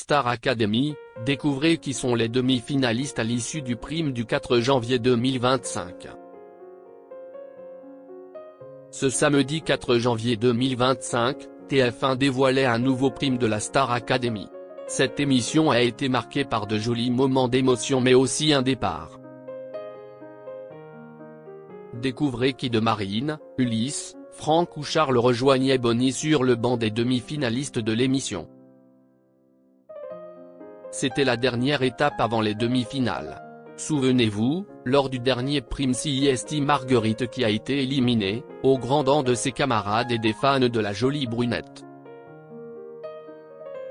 Star Academy, découvrez qui sont les demi-finalistes à l'issue du prime du 4 janvier 2025. Ce samedi 4 janvier 2025, TF1 dévoilait un nouveau prime de la Star Academy. Cette émission a été marquée par de jolis moments d'émotion mais aussi un départ. Découvrez qui de Marine, Ulysse, Franck ou Charles rejoignaient Bonnie sur le banc des demi-finalistes de l'émission. C'était la dernière étape avant les demi-finales. Souvenez-vous, lors du dernier prime CIST, Marguerite qui a été éliminée, au grand dam de ses camarades et des fans de la jolie brunette.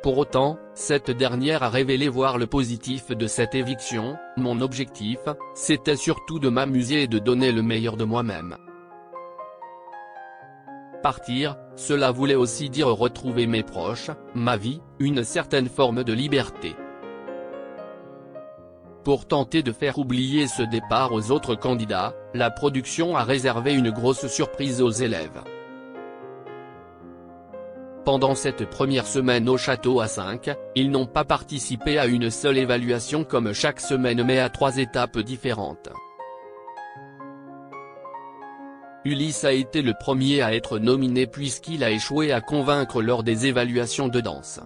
Pour autant, cette dernière a révélé voir le positif de cette éviction. Mon objectif, c'était surtout de m'amuser et de donner le meilleur de moi-même. Partir, cela voulait aussi dire retrouver mes proches, ma vie, une certaine forme de liberté. Pour tenter de faire oublier ce départ aux autres candidats, la production a réservé une grosse surprise aux élèves. Pendant cette première semaine au château à 5, ils n'ont pas participé à une seule évaluation comme chaque semaine mais à 3 étapes différentes. Ulysse a été le premier à être nominé puisqu'il a échoué à convaincre lors des évaluations de danse.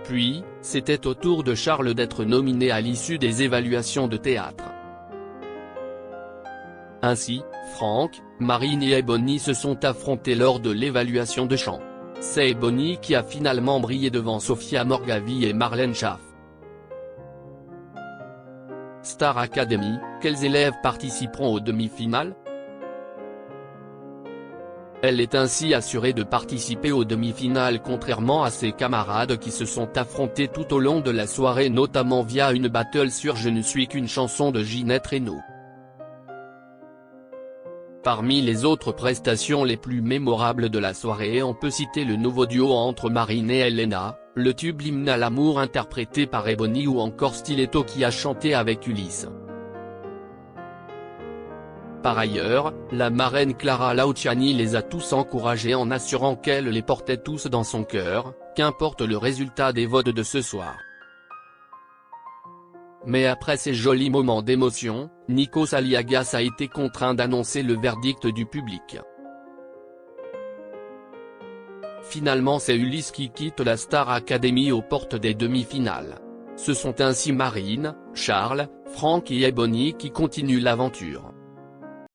Puis, c'était au tour de Charles d'être nominé à l'issue des évaluations de théâtre. Ainsi, Franck, Marine et Bonnie se sont affrontés lors de l'évaluation de chant. C'est Bonnie qui a finalement brillé devant Sophia Morgavi et Marlène Schaff. Star Academy, quels élèves participeront aux demi-finales? Elle est ainsi assurée de participer aux demi-finales contrairement à ses camarades qui se sont affrontés tout au long de la soirée notamment via une battle sur Je ne suis qu'une chanson de Ginette Renaud. Parmi les autres prestations les plus mémorables de la soirée on peut citer le nouveau duo entre Marine et Elena, le tube L'hymne à l'amour interprété par Ebony ou encore Stiletto qui a chanté avec Ulysse. Par ailleurs, la marraine Clara Luciani les a tous encouragés en assurant qu'elle les portait tous dans son cœur, qu'importe le résultat des votes de ce soir. Mais après ces jolis moments d'émotion, Nikos Aliagas a été contraint d'annoncer le verdict du public. Finalement c'est Ulysse qui quitte la Star Academy aux portes des demi-finales. Ce sont ainsi Marine, Charles, Franck et Ebony qui continuent l'aventure.